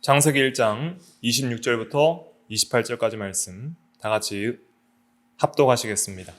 창세기 1장 26절부터 28절까지 말씀 다 같이 합독하시겠습니다.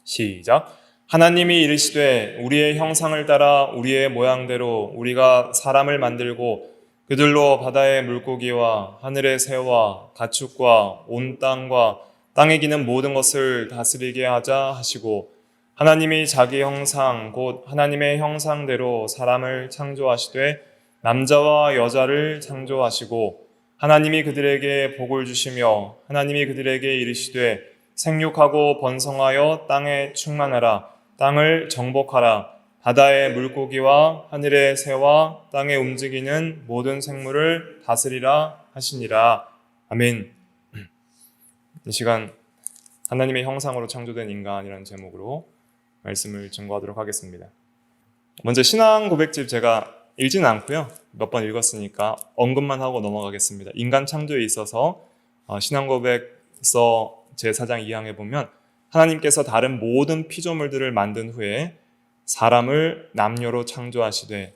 시작. 하나님이 이르시되 우리의 형상을 따라 우리의 모양대로 우리가 사람을 만들고 그들로 바다의 물고기와 하늘의 새와 가축과 온 땅과 땅에 기는 모든 것을 다스리게 하자 하시고, 하나님이 자기 형상 곧 하나님의 형상대로 사람을 창조하시되 남자와 여자를 창조하시고, 하나님이 그들에게 복을 주시며 하나님이 그들에게 이르시되 생육하고 번성하여 땅에 충만하라. 땅을 정복하라. 바다의 물고기와 하늘의 새와 땅에 움직이는 모든 생물을 다스리라 하시니라. 아멘. 이 시간 하나님의 형상으로 창조된 인간이라는 제목으로 말씀을 증거하도록 하겠습니다. 먼저 신앙 고백집 제가 읽지는 않고요. 몇 번 읽었으니까 언급만 하고 넘어가겠습니다. 인간 창조에 있어서 신앙 고백서 제4장 2항에 보면 하나님께서 다른 모든 피조물들을 만든 후에 사람을 남녀로 창조하시되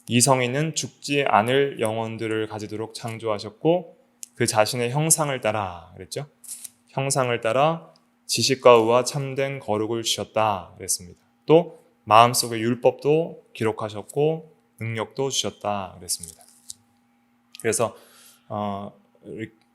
이성이는 죽지 않을 영혼들을 가지도록 창조하셨고 그 자신의 형상을 따라 그랬죠. 형상을 따라 지식과 의와 참된 거룩을 주셨다 그랬습니다. 또 마음속의 율법도 기록하셨고 능력도 주셨다 그랬습니다. 그래서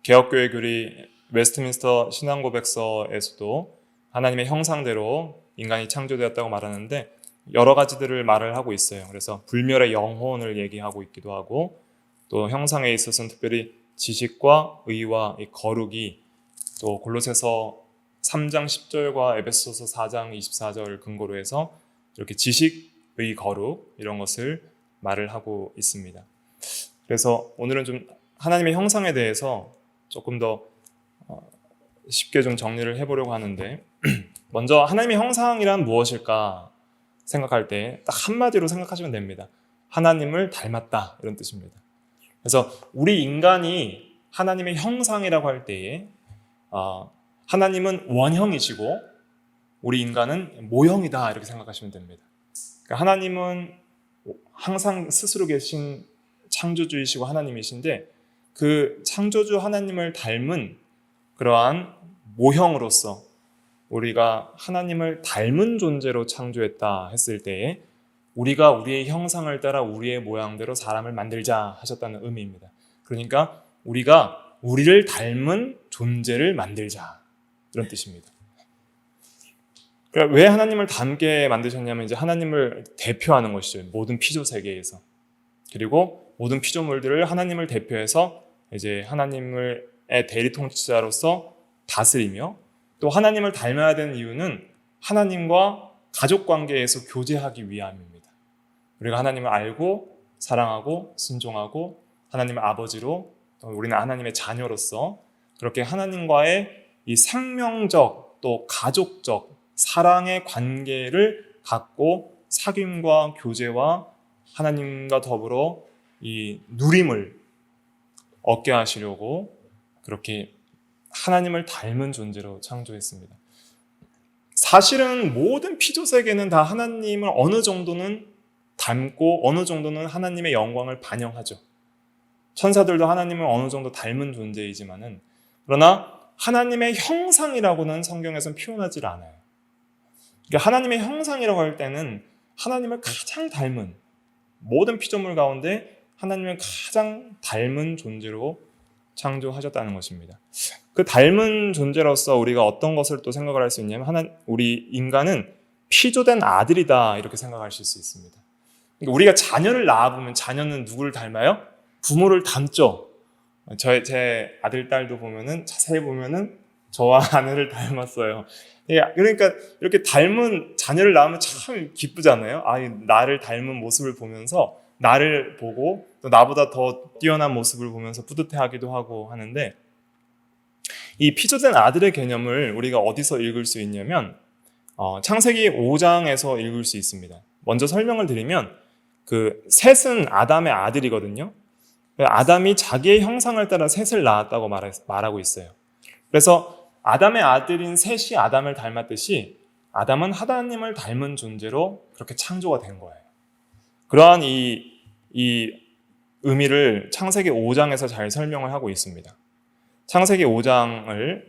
개혁교회 교리 웨스트민스터 신앙고백서에서도 하나님의 형상대로 인간이 창조되었다고 말하는데 여러 가지들을 말을 하고 있어요. 그래서 불멸의 영혼을 얘기하고 있기도 하고, 또 형상에 있어서는 특별히 지식과 의와 이 거룩이, 또 골로새서 3장 10절과 에베소서 4장 24절 근거로 해서 이렇게 지식의 거룩 이런 것을 말을 하고 있습니다. 그래서 오늘은 좀 하나님의 형상에 대해서 조금 더 쉽게 좀 정리를 해보려고 하는데, 먼저 하나님의 형상이란 무엇일까 생각할 때 딱 한마디로 생각하시면 됩니다. 하나님을 닮았다 이런 뜻입니다. 그래서 우리 인간이 하나님의 형상이라고 할 때에 하나님은 원형이시고 우리 인간은 모형이다 이렇게 생각하시면 됩니다. 그러니까 하나님은 항상 스스로 계신 창조주이시고 하나님이신데 그 창조주 하나님을 닮은 그러한 모형으로서 우리가 하나님을 닮은 존재로 창조했다 했을 때에 우리가 우리의 형상을 따라 우리의 모양대로 사람을 만들자 하셨다는 의미입니다. 그러니까 우리가 우리를 닮은 존재를 만들자 이런 뜻입니다. 그러니까 왜 하나님을 닮게 만드셨냐면 이제 하나님을 대표하는 것이죠. 모든 피조 세계에서. 그리고 모든 피조물들을 하나님을 대표해서 이제 하나님의 대리 통치자로서 다스리며, 또 하나님을 닮아야 되는 이유는 하나님과 가족 관계에서 교제하기 위함입니다. 우리가 하나님을 알고 사랑하고 순종하고 하나님의 아버지로, 우리는 하나님의 자녀로서 그렇게 하나님과의 이 생명적 또 가족적 사랑의 관계를 갖고 사귐과 교제와 하나님과 더불어 이 누림을 얻게 하시려고 그렇게 하나님을 닮은 존재로 창조했습니다. 사실은 모든 피조세계는 다 하나님을 어느 정도는 닮고 어느 정도는 하나님의 영광을 반영하죠. 천사들도 하나님을 어느 정도 닮은 존재이지만은, 그러나 하나님의 형상이라고는 성경에서는 표현하지 않아요. 그러니까 하나님의 형상이라고 할 때는 하나님을 가장 닮은, 모든 피조물 가운데 하나님을 가장 닮은 존재로 창조하셨다는 것입니다. 그 닮은 존재로서 우리가 어떤 것을 또 생각을 할 수 있냐면, 우리 인간은 피조된 아들이다 이렇게 생각하실 수 있습니다. 그러니까 우리가 자녀를 낳아보면 자녀는 누구를 닮아요? 부모를 닮죠. 제 아들, 딸도 보면은 자세히 보면은 저와 아내를 닮았어요. 그러니까 이렇게 닮은 자녀를 낳으면 참 기쁘잖아요. 나를 닮은 모습을 보면서 나를 보고 또 나보다 더 뛰어난 모습을 보면서 뿌듯해하기도 하고 하는데, 이 피조된 아들의 개념을 우리가 어디서 읽을 수 있냐면 창세기 5장에서 읽을 수 있습니다. 먼저 설명을 드리면 그 셋은 아담의 아들이거든요. 아담이 자기의 형상을 따라 셋을 낳았다고 말하고 있어요. 그래서 아담의 아들인 셋이 아담을 닮았듯이 아담은 하나님을 닮은 존재로 그렇게 창조가 된 거예요. 그러한 이 의미를 창세기 5장에서 잘 설명을 하고 있습니다. 창세기 5장을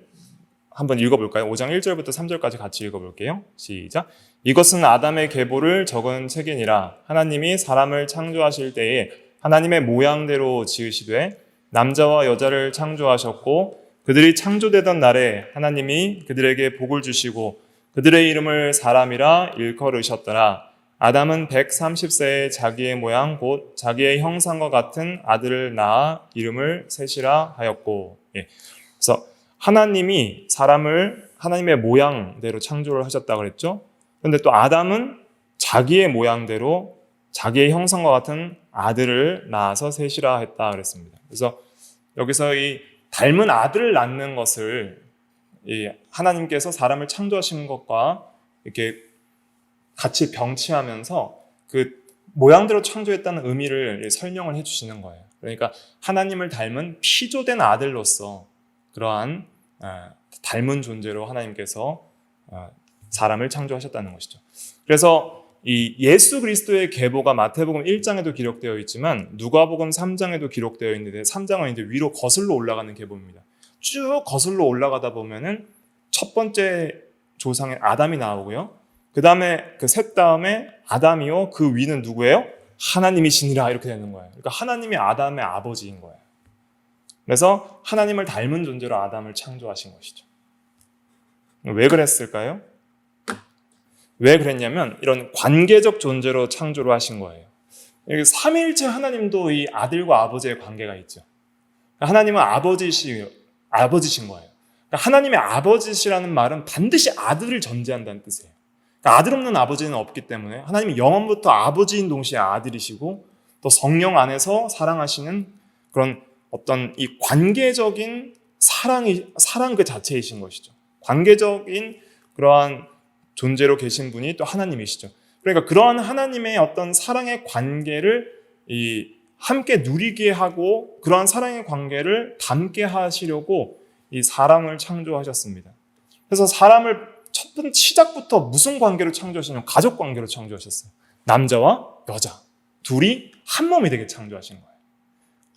한번 읽어볼까요? 5장 1절부터 3절까지 같이 읽어볼게요. 시작. 이것은 아담의 계보를 적은 책이니라. 하나님이 사람을 창조하실 때에 하나님의 모양대로 지으시되 남자와 여자를 창조하셨고 그들이 창조되던 날에 하나님이 그들에게 복을 주시고 그들의 이름을 사람이라 일컬으셨더라. 아담은 130세에 자기의 모양 곧 자기의 형상과 같은 아들을 낳아 이름을 셋이라 하였고. 그래서 하나님이 사람을 하나님의 모양대로 창조를 하셨다고 그랬죠. 그런데 또 아담은 자기의 모양대로 자기의 형상과 같은 아들을 낳아서 셋이라 했다 그랬습니다. 그래서 여기서 이 닮은 아들을 낳는 것을 이 하나님께서 사람을 창조하신 것과 이렇게 같이 병치하면서 그 모양대로 창조했다는 의미를 설명을 해주시는 거예요. 그러니까 하나님을 닮은 피조된 아들로서 그러한 닮은 존재로 하나님께서 사람을 창조하셨다는 것이죠. 그래서 이 예수 그리스도의 계보가 마태복음 1장에도 기록되어 있지만 누가복음 3장에도 기록되어 있는데 3장은 이제 위로 거슬러 올라가는 계보입니다. 쭉 거슬러 올라가다 보면은 첫 번째 조상의 아담이 나오고요. 그 다음에 그 셋 다음에 아담이요. 그 위는 누구예요? 하나님이시니라 이렇게 되는 거예요. 그러니까 하나님이 아담의 아버지인 거예요. 그래서 하나님을 닮은 존재로 아담을 창조하신 것이죠. 왜 그랬을까요? 왜 그랬냐면 이런 관계적 존재로 창조를 하신 거예요. 삼위일체 하나님도 이 아들과 아버지의 관계가 있죠. 하나님은 아버지신 거예요. 하나님의 아버지시라는 말은 반드시 아들을 전제한다는 뜻이에요. 아들 없는 아버지는 없기 때문에 하나님이 영원부터 아버지인 동시에 아들이시고 또 성령 안에서 사랑하시는 그런 어떤 이 관계적인 사랑 그 자체이신 것이죠. 관계적인 그러한 존재로 계신 분이 또 하나님이시죠. 그러니까 그러한 하나님의 어떤 사랑의 관계를 함께 누리게 하고 그러한 사랑의 관계를 담게 하시려고 이 사람을 창조하셨습니다. 그래서 사람을 첫 번째 시작부터 무슨 관계로 창조하셨냐면 가족 관계로 창조하셨어요. 남자와 여자 둘이 한 몸이 되게 창조하신 거예요.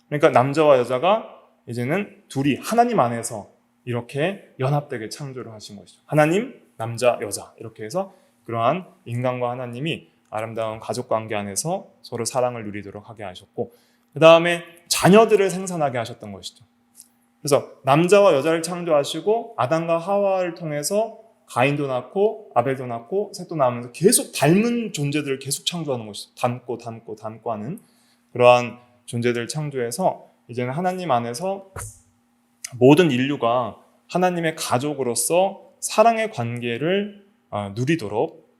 그러니까 남자와 여자가 이제는 둘이 하나님 안에서 이렇게 연합되게 창조를 하신 것이죠. 하나님, 남자, 여자 이렇게 해서 그러한 인간과 하나님이 아름다운 가족 관계 안에서 서로 사랑을 누리도록 하게 하셨고 그 다음에 자녀들을 생산하게 하셨던 것이죠. 그래서 남자와 여자를 창조하시고 아담과 하와를 통해서 가인도 낳고 아벨도 낳고 셋도 낳으면서 계속 닮은 존재들을 계속 창조하는 것이죠. 닮고 하는 그러한 존재들을 창조해서 이제는 하나님 안에서 모든 인류가 하나님의 가족으로서 사랑의 관계를 누리도록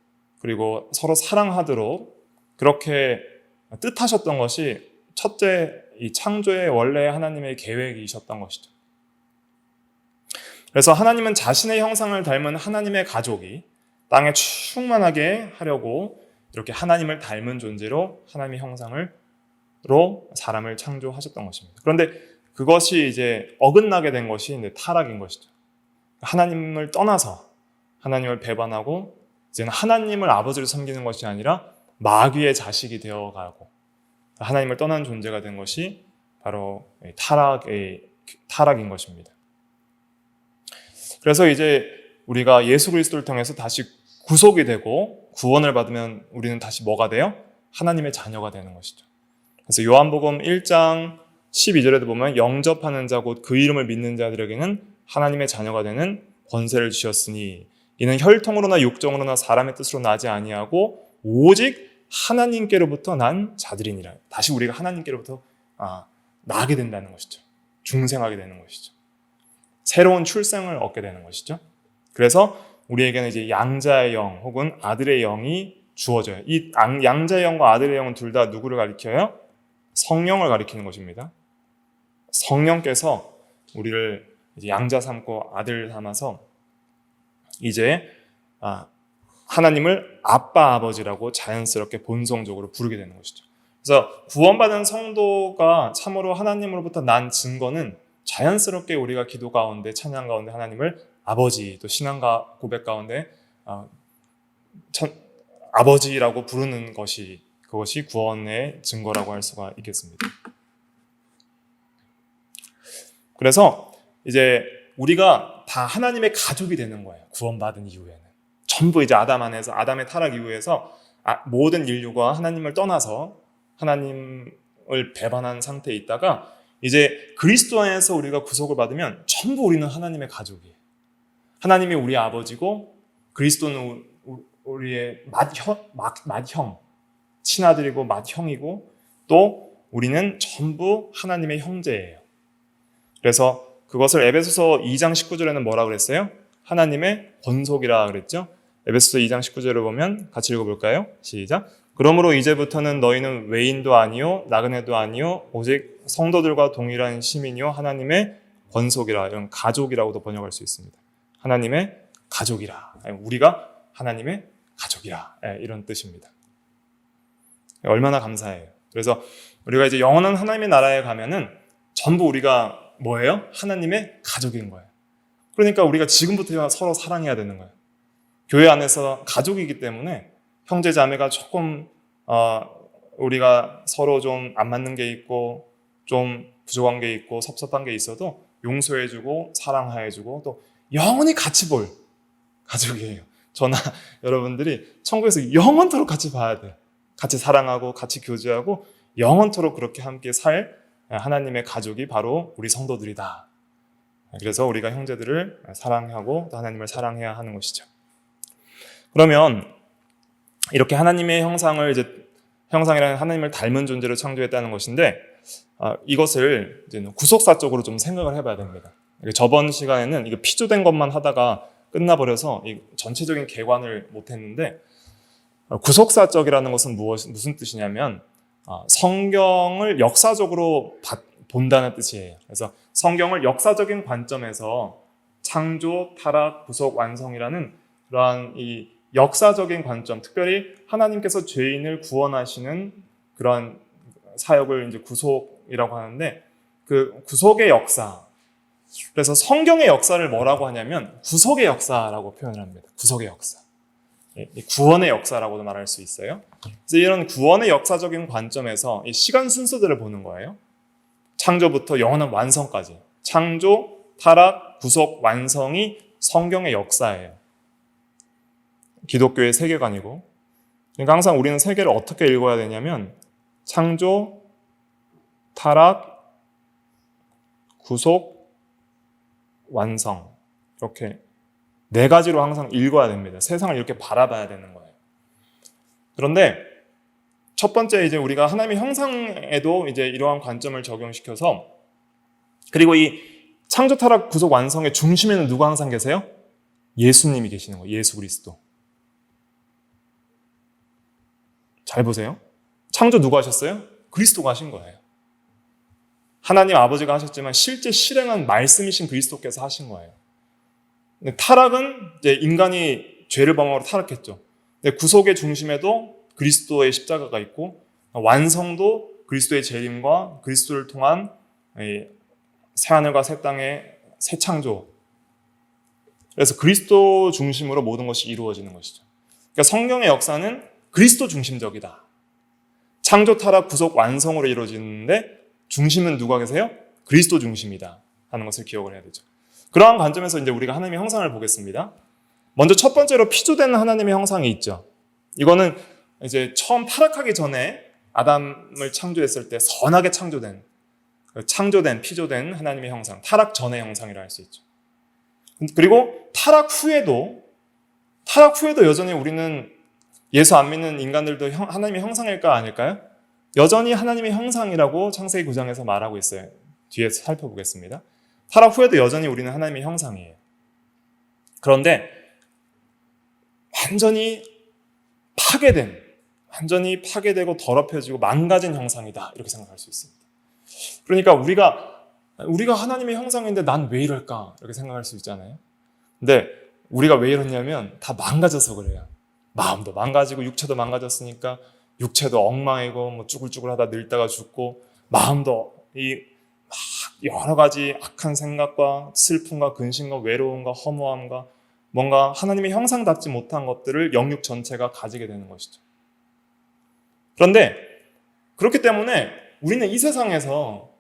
그리고 서로 사랑하도록 그렇게 뜻하셨던 것이 첫째 이 창조의 원래 하나님의 계획이셨던 것이죠. 그래서 하나님은 자신의 형상을 닮은 하나님의 가족이 땅에 충만하게 하려고 이렇게 하나님을 닮은 존재로 하나님의 형상으로 사람을 창조하셨던 것입니다. 그런데 그것이 이제 어긋나게 된 것이 이제 타락인 것이죠. 하나님을 떠나서 하나님을 배반하고 이제는 하나님을 아버지로 섬기는 것이 아니라 마귀의 자식이 되어가고 하나님을 떠난 존재가 된 것이 바로 타락인 것입니다. 그래서 이제 우리가 예수 그리스도를 통해서 다시 구속이 되고 구원을 받으면 우리는 다시 뭐가 돼요? 하나님의 자녀가 되는 것이죠. 그래서 요한복음 1장 12절에도 보면 영접하는 자 곧 그 이름을 믿는 자들에게는 하나님의 자녀가 되는 권세를 주셨으니 이는 혈통으로나 육정으로나 사람의 뜻으로 나지 아니하고 오직 하나님께로부터 난 자들이니라. 다시 우리가 하나님께로부터 나게 된다는 것이죠. 중생하게 되는 것이죠. 새로운 출생을 얻게 되는 것이죠. 그래서 우리에게는 이제 양자의 영 혹은 아들의 영이 주어져요. 이 양자의 영과 아들의 영은 둘 다 누구를 가리켜요? 성령을 가리키는 것입니다. 성령께서 우리를 이제 양자 삼고 아들 삼아서 이제 하나님을 아빠 아버지라고 자연스럽게 본성적으로 부르게 되는 것이죠. 그래서 구원받은 성도가 참으로 하나님으로부터 난 증거는 자연스럽게 우리가 기도 가운데 찬양 가운데 하나님을 아버지 또 신앙과 고백 가운데 아버지라고 부르는 것이 그것이 구원의 증거라고 할 수가 있겠습니다. 그래서 이제 우리가 다 하나님의 가족이 되는 거예요. 구원받은 이후에는. 전부 이제 아담의 타락 이후에서 모든 인류가 하나님을 떠나서 하나님을 배반한 상태에 있다가 이제 그리스도 안에서 우리가 구속을 받으면 전부 우리는 하나님의 가족이에요. 하나님이 우리 아버지고 그리스도는 우리의 맏형, 친아들이고 맏형이고 또 우리는 전부 하나님의 형제예요. 그래서 그것을 에베소서 2장 19절에는 뭐라 그랬어요? 하나님의 권속이라 그랬죠? 에베소서 2장 19절을 보면 같이 읽어볼까요? 시작. 그러므로 이제부터는 너희는 외인도 아니요 나그네도 아니요 오직 성도들과 동일한 시민이요 하나님의 권속이라, 이런 가족이라고도 번역할 수 있습니다. 하나님의 가족이라, 우리가 하나님의 가족이라, 이런 뜻입니다. 얼마나 감사해요. 그래서 우리가 이제 영원한 하나님의 나라에 가면은 전부 우리가 뭐예요? 하나님의 가족인 거예요. 그러니까 우리가 지금부터 서로 사랑해야 되는 거예요. 교회 안에서 가족이기 때문에 형제 자매가 조금 우리가 서로 좀 안 맞는 게 있고 좀 부족한 게 있고 섭섭한 게 있어도 용서해주고 사랑해주고 또 영원히 같이 볼 가족이에요. 저나 여러분들이 천국에서 영원토록 같이 봐야 돼요. 같이 사랑하고 같이 교제하고 영원토록 그렇게 함께 살 하나님의 가족이 바로 우리 성도들이다. 그래서 우리가 형제들을 사랑하고 또 하나님을 사랑해야 하는 것이죠. 그러면 이렇게 하나님의 형상이라는 하나님을 닮은 존재로 창조했다는 것인데 이것을 이제 구속사적으로 좀 생각을 해봐야 됩니다. 저번 시간에는 이거 피조된 것만 하다가 끝나버려서 이 전체적인 개관을 못했는데 구속사적이라는 것은 무슨 뜻이냐면 성경을 역사적으로 본다는 뜻이에요. 그래서 성경을 역사적인 관점에서 창조, 타락, 구속, 완성이라는 그러한 이 역사적인 관점, 특별히 하나님께서 죄인을 구원하시는 그런 사역을 이제 구속이라고 하는데 그 구속의 역사, 그래서 성경의 역사를 뭐라고 하냐면 구속의 역사라고 표현을 합니다. 구속의 역사. 구원의 역사라고도 말할 수 있어요. 그래서 이런 구원의 역사적인 관점에서 이 시간 순서들을 보는 거예요. 창조부터 영원한 완성까지. 창조, 타락, 구속, 완성이 성경의 역사예요. 기독교의 세계관이고. 그러니까 항상 우리는 세계를 어떻게 읽어야 되냐면 창조, 타락, 구속, 완성, 이렇게 네 가지로 항상 읽어야 됩니다. 세상을 이렇게 바라봐야 되는 거예요. 그런데 첫 번째 이제 우리가 하나님의 형상에도 이제 이러한 관점을 적용시켜서, 그리고 이 창조, 타락, 구속, 완성의 중심에는 누가 항상 계세요? 예수님이 계시는 거예요. 예수 그리스도. 잘 보세요. 창조 누가 하셨어요? 그리스도가 하신 거예요. 하나님 아버지가 하셨지만 실제 실행한 말씀이신 그리스도께서 하신 거예요. 근데 타락은 이제 인간이 죄를 범하고 타락했죠. 근데 구속의 중심에도 그리스도의 십자가가 있고, 완성도 그리스도의 재림과 그리스도를 통한 새하늘과 새 땅의 새 창조. 그래서 그리스도 중심으로 모든 것이 이루어지는 것이죠. 그러니까 성경의 역사는 그리스도 중심적이다. 창조, 타락, 구속, 완성으로 이루어지는데 중심은 누가 계세요? 그리스도 중심이다 하는 것을 기억을 해야 되죠. 그러한 관점에서 이제 우리가 하나님의 형상을 보겠습니다. 먼저 첫 번째로 피조된 하나님의 형상이 있죠. 이거는 이제 처음 타락하기 전에 아담을 창조했을 때 선하게 창조된 피조된 하나님의 형상, 타락 전의 형상이라 할 수 있죠. 그리고 타락 후에도 여전히 우리는 예수 안 믿는 인간들도 하나님의 형상일까 아닐까요? 여전히 하나님의 형상이라고 창세기 9장에서 말하고 있어요. 뒤에 살펴보겠습니다. 타락 후에도 여전히 우리는 하나님의 형상이에요. 그런데 완전히 파괴되고 더럽혀지고 망가진 형상이다, 이렇게 생각할 수 있습니다. 그러니까 우리가 하나님의 형상인데 난 왜 이럴까, 이렇게 생각할 수 있잖아요. 근데 우리가 왜 이러냐면 다 망가져서 그래요. 마음도 망가지고 육체도 망가졌으니까 육체도 엉망이고 뭐 쭈글쭈글하다 늙다가 죽고, 마음도 막 여러 가지 악한 생각과 슬픔과 근심과 외로움과 허무함과 뭔가 하나님의 형상답지 못한 것들을 영육 전체가 가지게 되는 것이죠. 그런데 그렇기 때문에 우리는 이 세상에서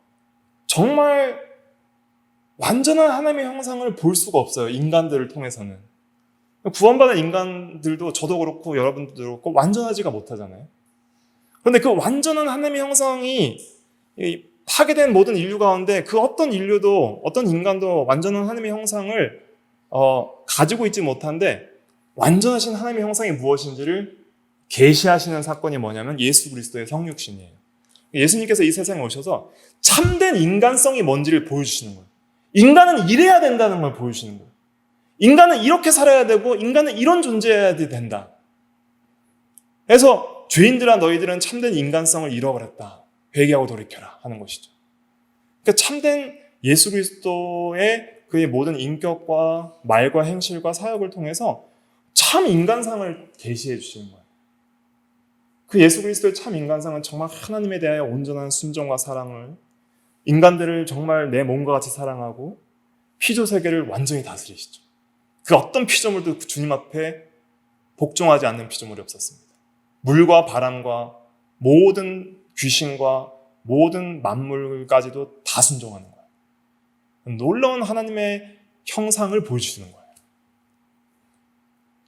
정말 완전한 하나님의 형상을 볼 수가 없어요. 인간들을 통해서는. 구원받은 인간들도 저도 그렇고 여러분들도 그렇고 완전하지가 못하잖아요. 그런데 그 완전한 하나님의 형상이 파괴된 모든 인류 가운데 그 어떤 인류도 어떤 인간도 완전한 하나님의 형상을 가지고 있지 못한데 완전하신 하나님의 형상이 무엇인지를 계시하시는 사건이 뭐냐면 예수 그리스도의 성육신이에요. 예수님께서 이 세상에 오셔서 참된 인간성이 뭔지를 보여주시는 거예요. 인간은 이래야 된다는 걸 보여주시는 거예요. 인간은 이렇게 살아야 되고 인간은 이런 존재여야 된다. 그래서 죄인들아 너희들은 참된 인간성을 잃어버렸다. 회개하고 돌이켜라 하는 것이죠. 그러니까 참된 예수 그리스도의 그의 모든 인격과 말과 행실과 사역을 통해서 참 인간상을 계시해 주시는 거예요. 그 예수 그리스도의 참 인간상은 정말 하나님에 대하여 온전한 순종과 사랑을, 인간들을 정말 내 몸과 같이 사랑하고 피조 세계를 완전히 다스리시죠. 그 어떤 피조물도 주님 앞에 복종하지 않는 피조물이 없었습니다. 물과 바람과 모든 귀신과 모든 만물까지도 다 순종하는 거예요. 놀라운 하나님의 형상을 보여주시는 거예요.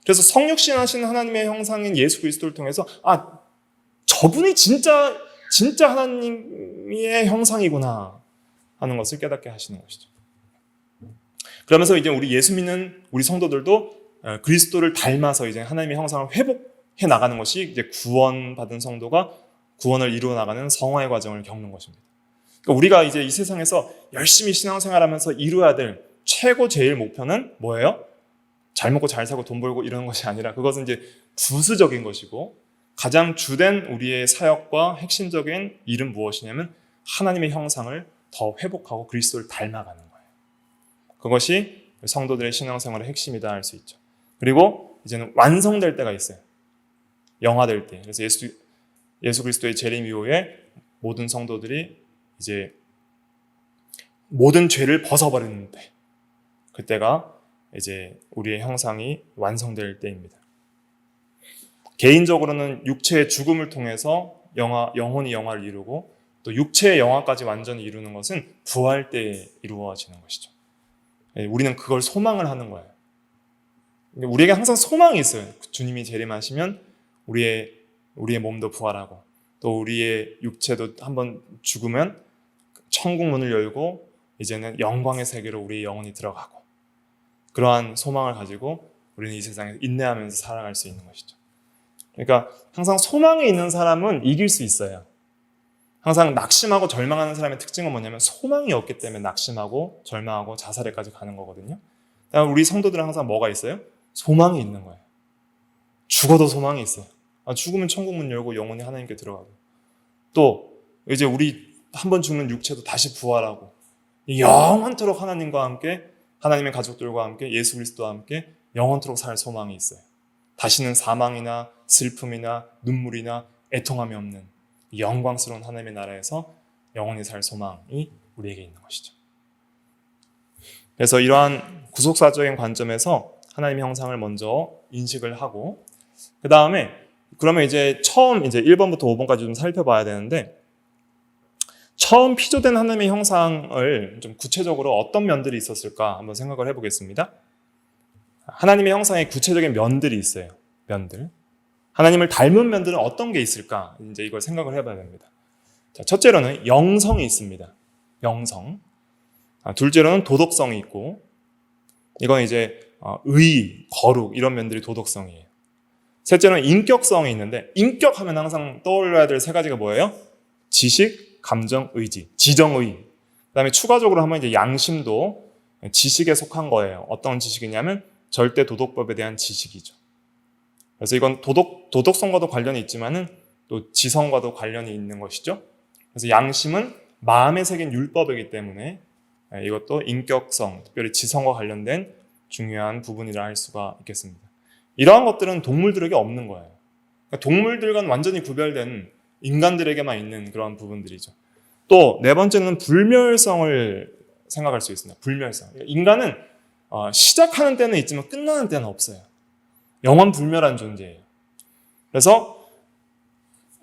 그래서 성육신하신 하나님의 형상인 예수 그리스도를 통해서 저분이 진짜 하나님의 형상이구나 하는 것을 깨닫게 하시는 것이죠. 그러면서 이제 우리 예수 믿는 우리 성도들도 그리스도를 닮아서 이제 하나님의 형상을 회복해 나가는 것이 이제 구원받은 성도가 구원을 이루어 나가는 성화의 과정을 겪는 것입니다. 그러니까 우리가 이제 이 세상에서 열심히 신앙생활하면서 이루어야 될 최고 제일 목표는 뭐예요? 잘 먹고 잘 사고 돈 벌고 이러는 것이 아니라 그것은 이제 부수적인 것이고 가장 주된 우리의 사역과 핵심적인 일은 무엇이냐면 하나님의 형상을 더 회복하고 그리스도를 닮아가는 거예요. 그것이 성도들의 신앙생활의 핵심이다 할 수 있죠. 그리고 이제는 완성될 때가 있어요. 영화될 때. 그래서 예수 그리스도의 재림 이후에 모든 성도들이 이제 모든 죄를 벗어버리는 때, 그때가 이제 우리의 형상이 완성될 때입니다. 개인적으로는 육체의 죽음을 통해서 영혼이 영화를 이루고 또 육체의 영화까지 완전히 이루는 것은 부활 때 이루어지는 것이죠. 우리는 그걸 소망을 하는 거예요. 우리에게 항상 소망이 있어요. 주님이 재림하시면 우리의 몸도 부활하고 또 우리의 육체도 한번 죽으면 천국 문을 열고 이제는 영광의 세계로 우리의 영혼이 들어가고 그러한 소망을 가지고 우리는 이 세상에서 인내하면서 살아갈 수 있는 것이죠. 그러니까 항상 소망이 있는 사람은 이길 수 있어요. 항상 낙심하고 절망하는 사람의 특징은 뭐냐면 소망이 없기 때문에 낙심하고 절망하고 자살에까지 가는 거거든요. 우리 성도들은 항상 뭐가 있어요? 소망이 있는 거예요. 죽어도 소망이 있어요. 죽으면 천국 문 열고 영혼이 하나님께 들어가고 또 이제 우리 한번 죽는 육체도 다시 부활하고 영원토록 하나님과 함께 하나님의 가족들과 함께 예수 그리스도와 함께 영원토록 살 소망이 있어요. 다시는 사망이나 슬픔이나 눈물이나 애통함이 없는 영광스러운 하나님의 나라에서 영원히 살 소망이 우리에게 있는 것이죠. 그래서 이러한 구속사적인 관점에서 하나님의 형상을 먼저 인식을 하고 그 다음에 그러면 이제 처음 이제 1번부터 5번까지 좀 살펴봐야 되는데 처음 피조된 하나님의 형상을 좀 구체적으로 어떤 면들이 있었을까 한번 생각을 해보겠습니다. 하나님의 형상의 구체적인 면들이 있어요. 면들. 하나님을 닮은 면들은 어떤 게 있을까? 이제 이걸 생각을 해봐야 됩니다. 자, 첫째로는 영성이 있습니다. 영성. 둘째로는 도덕성이 있고, 이건 이제 의, 거룩 이런 면들이 도덕성이에요. 셋째로는 인격성이 있는데, 인격하면 항상 떠올려야 될 세 가지가 뭐예요? 지식, 감정, 의지, 지정의. 그다음에 추가적으로 하면 이제 양심도 지식에 속한 거예요. 어떤 지식이냐면 절대 도덕법에 대한 지식이죠. 그래서 이건 도덕성과도 관련이 있지만은 또 지성과도 관련이 있는 것이죠. 그래서 양심은 마음에 새긴 율법이기 때문에 이것도 인격성, 특별히 지성과 관련된 중요한 부분이라 할 수가 있겠습니다. 이러한 것들은 동물들에게 없는 거예요. 그러니까 동물들과는 완전히 구별된 인간들에게만 있는 그런 부분들이죠. 또 네 번째는 불멸성을 생각할 수 있습니다. 불멸성. 인간은 시작하는 때는 있지만 끝나는 때는 없어요. 영원 불멸한 존재예요. 그래서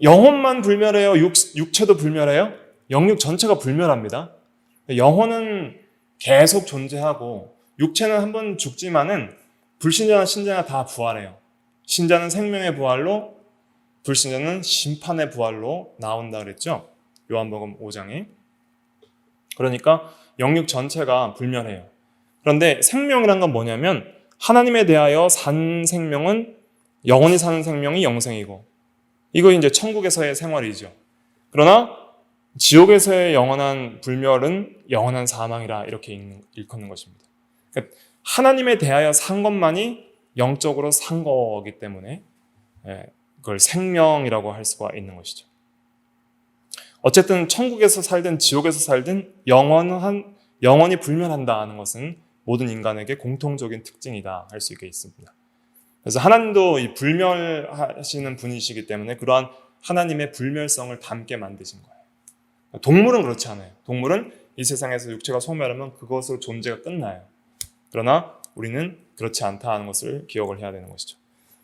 영혼만 불멸해요? 육체도 불멸해요? 영육 전체가 불멸합니다. 영혼은 계속 존재하고 육체는 한번 죽지만은 불신자나 신자나 다 부활해요. 신자는 생명의 부활로, 불신자는 심판의 부활로 나온다 그랬죠. 요한복음 5장에. 그러니까 영육 전체가 불멸해요. 그런데 생명이란 건 뭐냐면 하나님에 대하여 산 생명은 영원히 사는 생명이 영생이고, 이거 이제 천국에서의 생활이죠. 그러나 지옥에서의 영원한 불멸은 영원한 사망이라 이렇게 일컫는 것입니다. 그러니까 하나님에 대하여 산 것만이 영적으로 산 거기 때문에 그걸 생명이라고 할 수가 있는 것이죠. 어쨌든 천국에서 살든 지옥에서 살든 영원히 불멸한다는 것은 모든 인간에게 공통적인 특징이다 할 수 있습니다. 그래서 하나님도 이 불멸하시는 분이시기 때문에 그러한 하나님의 불멸성을 담게 만드신 거예요. 동물은 그렇지 않아요. 동물은 이 세상에서 육체가 소멸하면 그것으로 존재가 끝나요. 그러나 우리는 그렇지 않다는 것을 기억을 해야 되는 것이죠.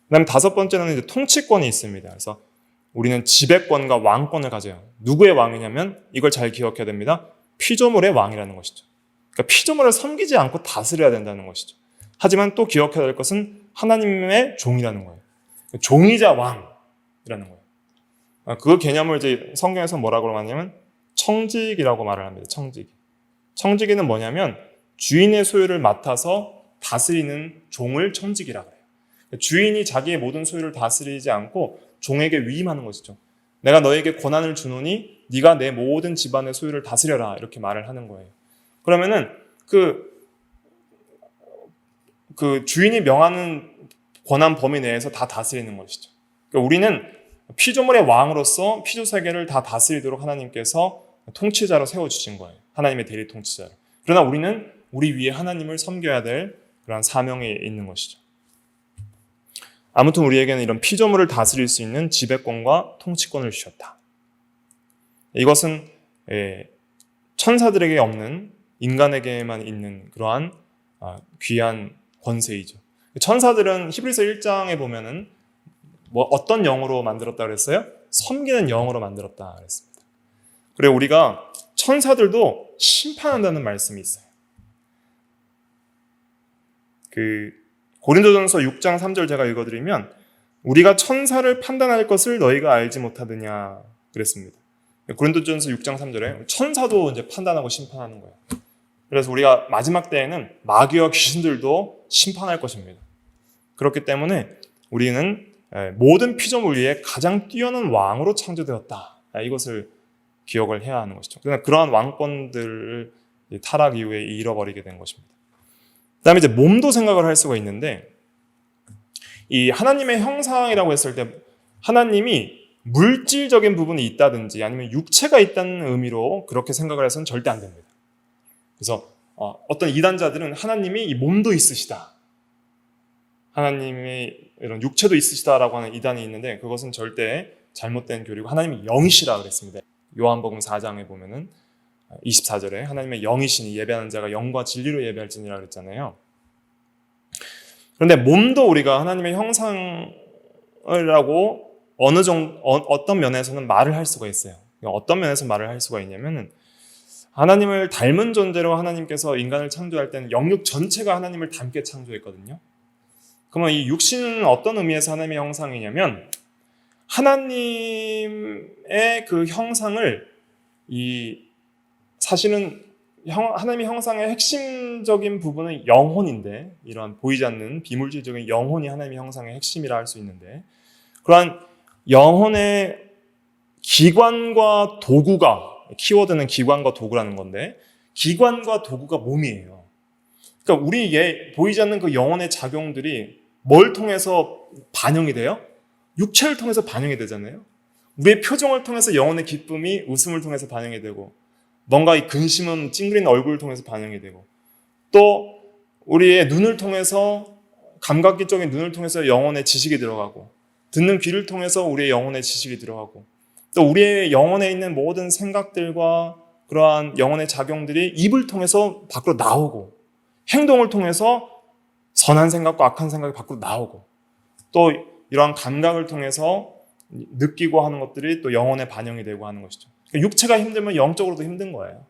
그 다음에 다섯 번째는 이제 통치권이 있습니다. 그래서 우리는 지배권과 왕권을 가져요. 누구의 왕이냐면 이걸 잘 기억해야 됩니다. 피조물의 왕이라는 것이죠. 그러니까 피조물을 섬기지 않고 다스려야 된다는 것이죠. 하지만 또 기억해야 될 것은 하나님의 종이라는 거예요. 종이자 왕이라는 거예요. 그 개념을 이제 성경에서 뭐라고 하냐면 청직이라고 말을 합니다. 청직. 청직이는 뭐냐면 주인의 소유를 맡아서 다스리는 종을 청직이라고 해요. 주인이 자기의 모든 소유를 다스리지 않고 종에게 위임하는 것이죠. 내가 너에게 권한을 주노니 네가 내 모든 집안의 소유를 다스려라 이렇게 말을 하는 거예요. 그러면은 그 주인이 명하는 권한 범위 내에서 다 다스리는 것이죠. 그러니까 우리는 피조물의 왕으로서 피조 세계를 다 다스리도록 하나님께서 통치자로 세워주신 거예요. 하나님의 대리 통치자로. 그러나 우리는 우리 위에 하나님을 섬겨야 될 그런 사명이 있는 것이죠. 아무튼 우리에게는 이런 피조물을 다스릴 수 있는 지배권과 통치권을 주셨다. 이것은 천사들에게 없는 인간에게만 있는 그러한 귀한 권세이죠. 천사들은 히브리서 1장에 보면은 어떤 영으로 만들었다 그랬어요? 섬기는 영으로 만들었다 그랬습니다. 그리고 우리가 천사들도 심판한다는 말씀이 있어요. 고린도전서 6장 3절 제가 읽어드리면 우리가 천사를 판단할 것을 너희가 알지 못하느냐 그랬습니다. 고린도전서 6장 3절에 천사도 이제 판단하고 심판하는 거예요. 그래서 우리가 마지막 때에는 마귀와 귀신들도 심판할 것입니다. 그렇기 때문에 우리는 모든 피조물 위에 가장 뛰어난 왕으로 창조되었다. 이것을 기억을 해야 하는 것이죠. 그러나 그러한 왕권들을 타락 이후에 잃어버리게 된 것입니다. 그 다음에 이제 몸도 생각을 할 수가 있는데, 이 하나님의 형상이라고 했을 때 하나님이 물질적인 부분이 있다든지 아니면 육체가 있다는 의미로 그렇게 생각을 해서는 절대 안 됩니다. 그래서 어떤 이단자들은 하나님이 이 몸도 있으시다, 하나님의 이런 육체도 있으시다라고 하는 이단이 있는데 그것은 절대 잘못된 교리고 하나님이 영이시라 그랬습니다. 요한복음 4장에 보면은 24절에 하나님의 영이시니 예배하는 자가 영과 진리로 예배할지니라 그랬잖아요. 그런데 몸도 우리가 하나님의 형상이라고 어떤 면에서는 말을 할 수가 있어요. 어떤 면에서 말을 할 수가 있냐면은 하나님을 닮은 존재로 하나님께서 인간을 창조할 때는 영육 전체가 하나님을 닮게 창조했거든요. 그러면 이 육신은 어떤 의미에서 하나님의 형상이냐면 하나님의 그 형상을 사실은 하나님의 형상의 핵심적인 부분은 영혼인데, 이러한 보이지 않는 비물질적인 영혼이 하나님의 형상의 핵심이라 할 수 있는데, 그러한 영혼의 기관과 도구가, 키워드는 기관과 도구라는 건데, 기관과 도구가 몸이에요. 그러니까 우리에게 보이지 않는 그 영혼의 작용들이 뭘 통해서 반영이 돼요? 육체를 통해서 반영이 되잖아요. 우리의 표정을 통해서 영혼의 기쁨이 웃음을 통해서 반영이 되고, 뭔가 이 근심은 찡그린 얼굴을 통해서 반영이 되고, 또 우리의 눈을 통해서, 감각기적인 눈을 통해서 영혼의 지식이 들어가고, 듣는 귀를 통해서 우리의 영혼의 지식이 들어가고, 또 우리의 영혼에 있는 모든 생각들과 그러한 영혼의 작용들이 입을 통해서 밖으로 나오고, 행동을 통해서 선한 생각과 악한 생각이 밖으로 나오고, 또 이러한 감각을 통해서 느끼고 하는 것들이 또 영혼에 반영이 되고 하는 것이죠. 육체가 힘들면 영적으로도 힘든 거예요.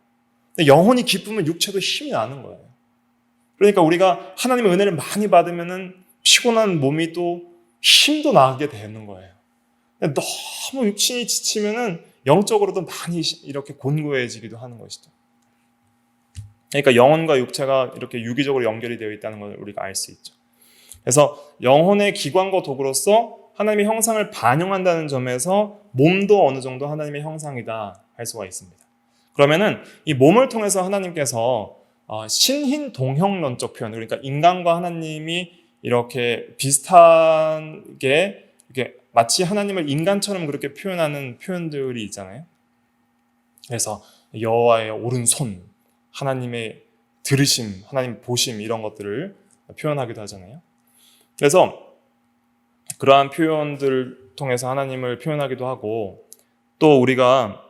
근데 영혼이 기쁘면 육체도 힘이 나는 거예요. 그러니까 우리가 하나님의 은혜를 많이 받으면은 피곤한 몸이 또 힘도 나게 되는 거예요. 너무 육신이 지치면은 영적으로도 많이 이렇게 곤고해지기도 하는 것이죠. 그러니까 영혼과 육체가 이렇게 유기적으로 연결이 되어 있다는 걸 우리가 알 수 있죠. 그래서 영혼의 기관과 도구로서 하나님의 형상을 반영한다는 점에서 몸도 어느 정도 하나님의 형상이다 할 수가 있습니다. 그러면은 이 몸을 통해서 하나님께서 신hin 동형론적 표현, 그러니까 인간과 하나님이 이렇게 비슷하게 이렇게 마치 하나님을 인간처럼 그렇게 표현하는 표현들이 있잖아요. 그래서 여호와의 오른손, 하나님의 들으심, 하나님 보심 이런 것들을 표현하기도 하잖아요. 그래서 그러한 표현들을 통해서 하나님을 표현하기도 하고, 또 우리가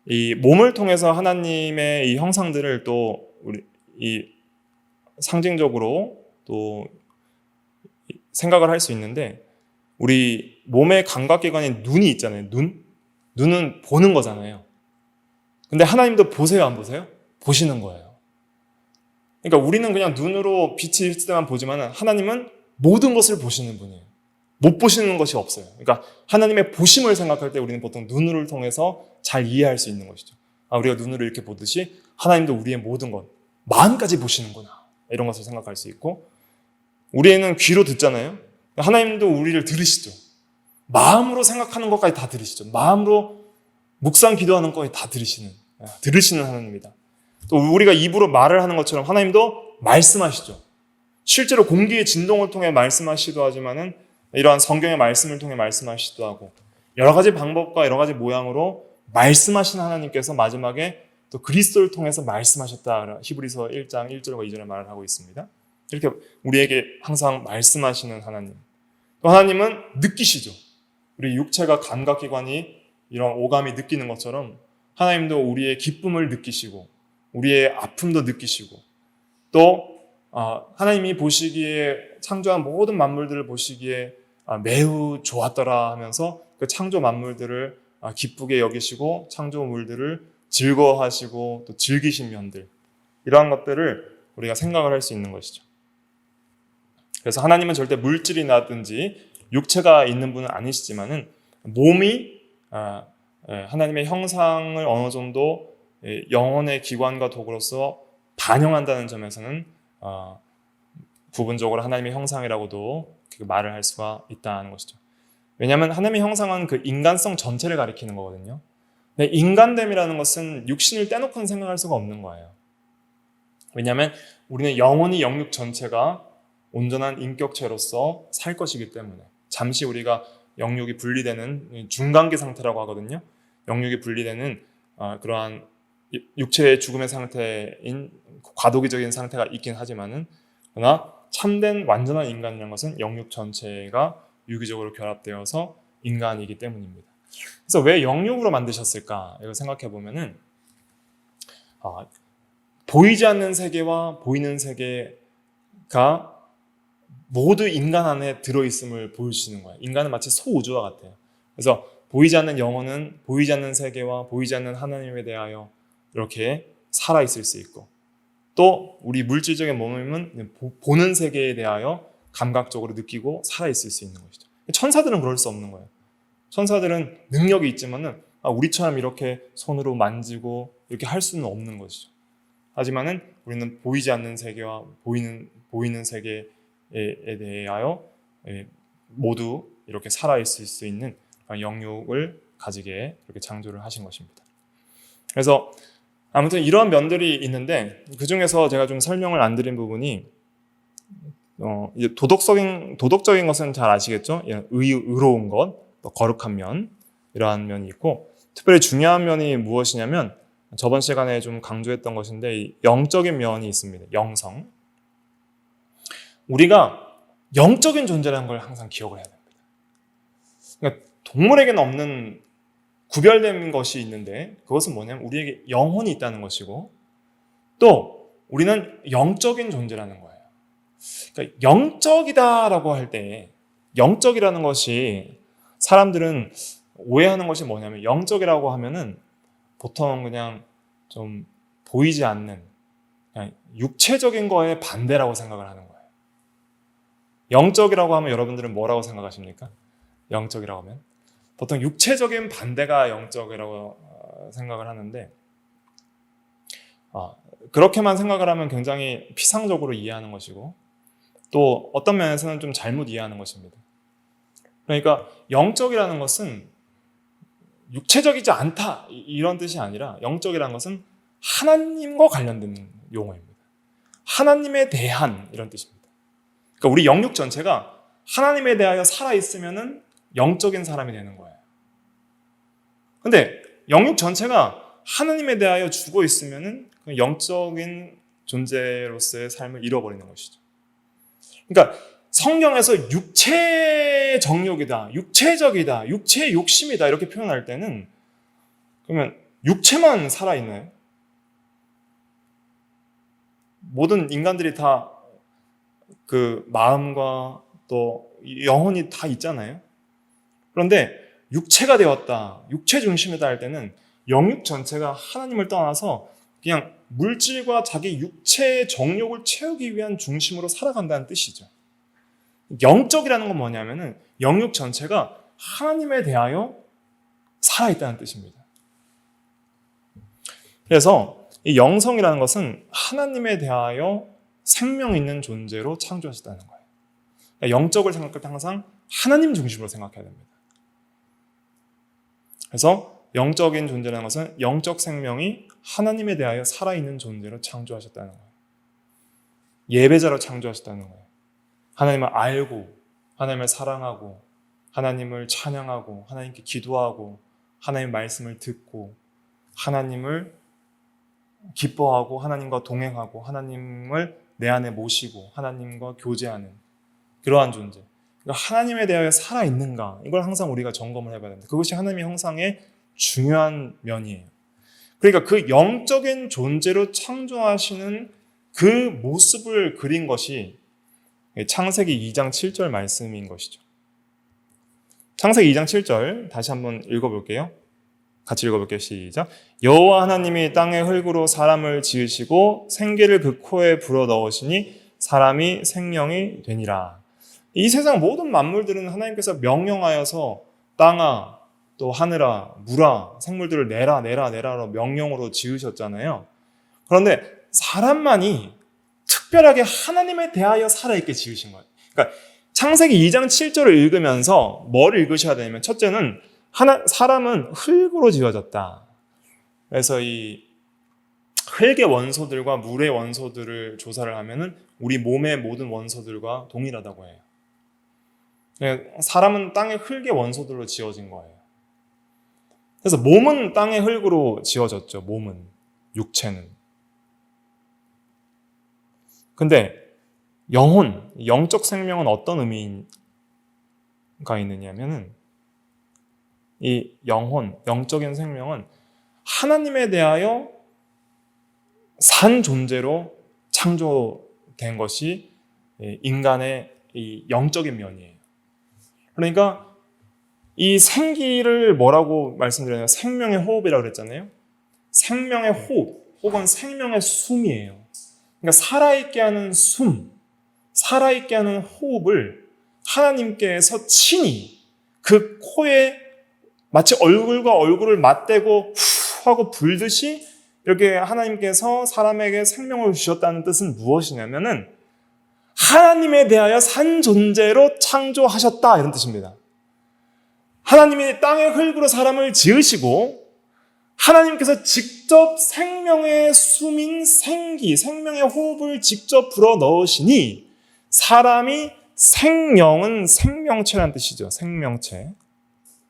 이 몸을 통해서 하나님의 이 형상들을 또 우리 이 상징적으로 또 생각을 할 수 있는데, 우리 몸의 감각기관인 눈이 있잖아요. 눈은 보는 거잖아요. 근데 하나님도 보세요, 안 보세요? 보시는 거예요. 그러니까 우리는 그냥 눈으로 빛이 있을 때만 보지만 하나님은 모든 것을 보시는 분이에요. 못 보시는 것이 없어요. 그러니까 하나님의 보심을 생각할 때 우리는 보통 눈을 통해서 잘 이해할 수 있는 것이죠. 우리가 눈으로 이렇게 보듯이 하나님도 우리의 모든 것, 마음까지 보시는구나, 이런 것을 생각할 수 있고, 우리는 귀로 듣잖아요. 하나님도 우리를 들으시죠. 마음으로 생각하는 것까지 다 들으시죠. 마음으로 묵상 기도하는 것까지 다 들으시는 하나님입니다. 또 우리가 입으로 말을 하는 것처럼 하나님도 말씀하시죠. 실제로 공기의 진동을 통해 말씀하시기도 하지만은 이러한 성경의 말씀을 통해 말씀하시기도 하고, 여러 가지 방법과 여러 가지 모양으로 말씀하신 하나님께서 마지막에 또 그리스도를 통해서 말씀하셨다. 히브리서 1장 1절과 2절에 말을 하고 있습니다. 이렇게 우리에게 항상 말씀하시는 하나님. 또 하나님은 느끼시죠. 우리 육체가 감각기관이 이런 오감이 느끼는 것처럼 하나님도 우리의 기쁨을 느끼시고 우리의 아픔도 느끼시고, 또 하나님이 보시기에 창조한 모든 만물들을 보시기에 매우 좋았더라 하면서 그 창조 만물들을 기쁘게 여기시고 창조물들을 즐거워하시고 또 즐기신 면들, 이러한 것들을 우리가 생각을 할 수 있는 것이죠. 그래서 하나님은 절대 물질이라든지 육체가 있는 분은 아니시지만은 몸이 하나님의 형상을 어느 정도 영혼의 기관과 도구로서 반영한다는 점에서는 부분적으로 하나님의 형상이라고도 말을 할 수가 있다는 것이죠. 왜냐하면 하나님의 형상은 그 인간성 전체를 가리키는 거거든요. 근데 인간됨이라는 것은 육신을 떼놓고는 생각할 수가 없는 거예요. 왜냐하면 우리는 영혼이 영육 전체가 온전한 인격체로서 살 것이기 때문에, 잠시 우리가 영육이 분리되는 중간계 상태라고 하거든요. 영육이 분리되는 그러한 육체의 죽음의 상태인 과도기적인 상태가 있긴 하지만은, 그러나 참된 완전한 인간이라는 것은 영육 전체가 유기적으로 결합되어서 인간이기 때문입니다. 그래서 왜 영육으로 만드셨을까? 이걸 생각해 보면은 보이지 않는 세계와 보이는 세계가 모두 인간 안에 들어있음을 보여주시는 거예요. 인간은 마치 소우주와 같아요. 그래서 보이지 않는 영혼은 보이지 않는 세계와 보이지 않는 하나님에 대하여 이렇게 살아있을 수 있고, 또 우리 물질적인 몸은 보는 세계에 대하여 감각적으로 느끼고 살아있을 수 있는 것이죠. 천사들은 그럴 수 없는 거예요. 천사들은 능력이 있지만은 우리처럼 이렇게 손으로 만지고 이렇게 할 수는 없는 것이죠. 하지만은 우리는 보이지 않는 세계와 보이는 세계에 대하여 모두 이렇게 살아있을 수 있는 영육을 가지게 그렇게 창조를 하신 것입니다. 그래서 아무튼 이런 면들이 있는데, 그 중에서 제가 좀 설명을 안 드린 부분이 이제 도덕적인 것은 잘 아시겠죠? 의로운 것, 또 거룩한 면, 이러한 면이 있고, 특별히 중요한 면이 무엇이냐면 저번 시간에 좀 강조했던 것인데, 이 영적인 면이 있습니다. 영성. 우리가 영적인 존재라는 걸 항상 기억을 해야 됩니다. 그러니까 동물에게는 없는 구별된 것이 있는데, 그것은 뭐냐면 우리에게 영혼이 있다는 것이고, 또 우리는 영적인 존재라는 거예요. 그러니까 영적이다라고 할 때, 영적이라는 것이 사람들은 오해하는 것이 뭐냐면, 영적이라고 하면은 보통 그냥 좀 보이지 않는 그냥 육체적인 거에 반대라고 생각을 하는 거예요. 영적이라고 하면 여러분들은 뭐라고 생각하십니까? 영적이라고 하면 보통 육체적인 반대가 영적이라고 생각을 하는데 그렇게만 생각을 하면 굉장히 피상적으로 이해하는 것이고 또 어떤 면에서는 좀 잘못 이해하는 것입니다. 그러니까 영적이라는 것은 육체적이지 않다 이런 뜻이 아니라 영적이라는 것은 하나님과 관련된 용어입니다. 하나님에 대한 이런 뜻입니다. 그러니까 우리 영육 전체가 하나님에 대하여 살아있으면 영적인 사람이 되는 거예요. 근데 영육 전체가 하나님에 대하여 죽어 있으면 영적인 존재로서의 삶을 잃어버리는 것이죠. 그러니까 성경에서 육체 정욕이다, 육체적이다, 육체의 욕심이다 이렇게 표현할 때는 그러면 육체만 살아있나요? 모든 인간들이 다 그 마음과 또 영혼이 다 있잖아요. 그런데 육체가 되었다, 육체 중심이다 할 때는 영육 전체가 하나님을 떠나서 그냥 물질과 자기 육체의 정욕을 채우기 위한 중심으로 살아간다는 뜻이죠. 영적이라는 건 뭐냐면은 영육 전체가 하나님에 대하여 살아있다는 뜻입니다. 그래서 이 영성이라는 것은 하나님에 대하여 생명 있는 존재로 창조하셨다는 거예요. 그러니까 영적을 생각할 때 항상 하나님 중심으로 생각해야 됩니다. 그래서 영적인 존재라는 것은 영적 생명이 하나님에 대하여 살아있는 존재로 창조하셨다는 거예요. 예배자로 창조하셨다는 거예요. 하나님을 알고 하나님을 사랑하고 하나님을 찬양하고 하나님께 기도하고 하나님의 말씀을 듣고 하나님을 기뻐하고 하나님과 동행하고 하나님을 내 안에 모시고 하나님과 교제하는 그러한 존재. 그러니까 하나님에 대하여 살아있는가 이걸 항상 우리가 점검을 해봐야 됩니다. 그것이 하나님의 형상의 중요한 면이에요. 그러니까 그 영적인 존재로 창조하시는 그 모습을 그린 것이 창세기 2장 7절 말씀인 것이죠. 창세기 2장 7절 다시 한번 읽어볼게요. 같이 읽어볼게요. 시작. 여호와 하나님이 땅의 흙으로 사람을 지으시고 생기를 그 코에 불어넣으시니 사람이 생명이 되니라. 이 세상 모든 만물들은 하나님께서 명령하여서 땅아 또 하늘아 물아 생물들을 내라로 명령으로 지으셨잖아요. 그런데 사람만이 특별하게 하나님에 대하여 살아있게 지으신 거예요. 그러니까 창세기 2장 7절을 읽으면서 뭘 읽으셔야 되냐면 첫째는 사람은 흙으로 지어졌다. 그래서 이 흙의 원소들과 물의 원소들을 조사를 하면은 우리 몸의 모든 원소들과 동일하다고 해요. 사람은 땅의 흙의 원소들로 지어진 거예요. 그래서 몸은 땅의 흙으로 지어졌죠. 몸은, 육체는. 근데 영혼, 영적 생명은 어떤 의미가 있느냐면은 이 영혼, 영적인 생명은 하나님에 대하여 산 존재로 창조된 것이 인간의 이 영적인 면이에요. 그러니까 이 생기를 뭐라고 말씀드렸냐면 생명의 호흡이라고 그랬잖아요. 생명의 호흡 혹은 생명의 숨이에요. 그러니까 살아있게 하는 숨, 살아있게 하는 호흡을 하나님께서 친히 그 코에 마치 얼굴과 얼굴을 맞대고 후 하고 불듯이 이렇게 하나님께서 사람에게 생명을 주셨다는 뜻은 무엇이냐면은 하나님에 대하여 산 존재로 창조하셨다 이런 뜻입니다. 하나님이 땅의 흙으로 사람을 지으시고 하나님께서 직접 생명의 숨인 생기, 생명의 호흡을 직접 불어넣으시니 사람이 생명은 생명체라는 뜻이죠. 생명체.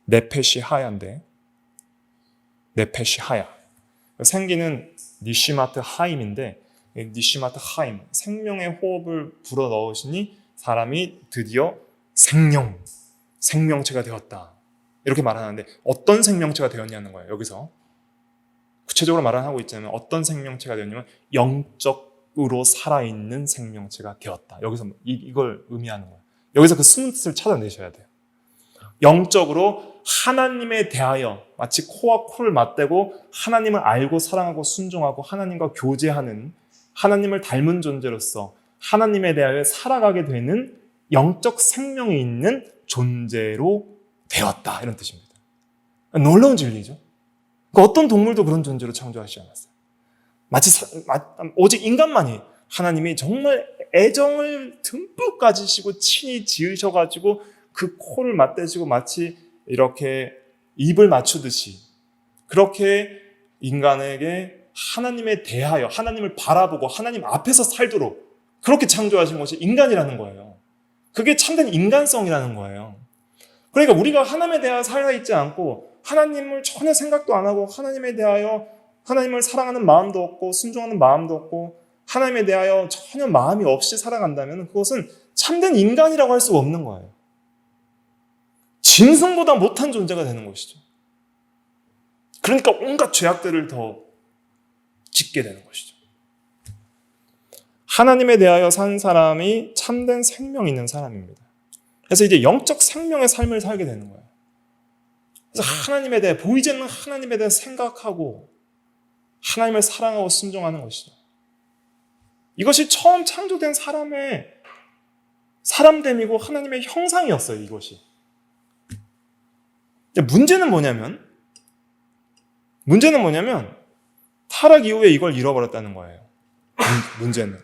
네페시 하야인데 네페시 하야. 생기는 니시마트 하임인데 니시마트 하임, 생명의 호흡을 불어넣으시니 사람이 드디어 생명체가 되었다. 이렇게 말하는데 어떤 생명체가 되었냐는 거예요. 여기서 구체적으로 말을 하고 있잖아요. 어떤 생명체가 되었냐면 영적으로 살아있는 생명체가 되었다. 여기서 이걸 의미하는 거예요. 여기서 그 숨은 뜻을 찾아내셔야 돼요. 영적으로 하나님에 대하여 마치 코와 코를 맞대고 하나님을 알고 사랑하고 순종하고 하나님과 교제하는, 하나님을 닮은 존재로서 하나님에 대하여 살아가게 되는 영적 생명이 있는 존재로 되었다, 이런 뜻입니다. 놀라운 진리죠. 어떤 동물도 그런 존재로 창조하시지 않았어요. 오직 인간만이 하나님이 정말 애정을 듬뿍 가지시고 친히 지으셔가지고 그 코를 맞대시고 마치 이렇게 입을 맞추듯이 그렇게 인간에게 하나님에 대하여 하나님을 바라보고 하나님 앞에서 살도록 그렇게 창조하신 것이 인간이라는 거예요. 그게 참된 인간성이라는 거예요. 그러니까 우리가 하나님에 대하여 살아있지 않고 하나님을 전혀 생각도 안 하고 하나님에 대하여 하나님을 사랑하는 마음도 없고 순종하는 마음도 없고 하나님에 대하여 전혀 마음이 없이 살아간다면 그것은 참된 인간이라고 할 수가 없는 거예요. 짐승보다 못한 존재가 되는 것이죠. 그러니까 온갖 죄악들을 더 짓게 되는 것이죠. 하나님에 대하여 산 사람이 참된 생명 있는 사람입니다. 그래서 이제 영적 생명의 삶을 살게 되는 거예요. 그래서 하나님에 대해, 보이지 않는 하나님에 대해 생각하고 하나님을 사랑하고 순종하는 것이죠. 이것이 처음 창조된 사람의 사람됨이고 하나님의 형상이었어요, 이것이. 문제는 뭐냐면 타락 이후에 이걸 잃어버렸다는 거예요. 문제는.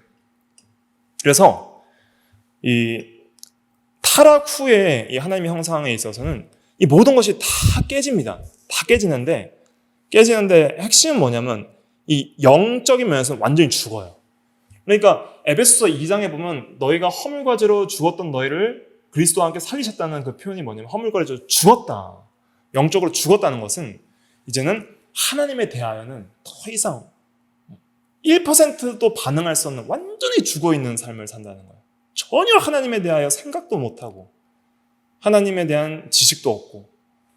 그래서 이 타락 후에 이 하나님의 형상에 있어서는 이 모든 것이 다 깨집니다. 다 깨지는데 핵심은 뭐냐면 이 영적인 면에서는 완전히 죽어요. 그러니까 에베소서 2장에 보면 너희가 허물과제로 죽었던 너희를 그리스도와 함께 살리셨다는 그 표현이 뭐냐면 허물과제로 죽었다. 영적으로 죽었다는 것은 이제는 하나님에 대하여는 더 이상 1%도 반응할 수 없는 완전히 죽어있는 삶을 산다는 거예요. 전혀 하나님에 대하여 생각도 못하고 하나님에 대한 지식도 없고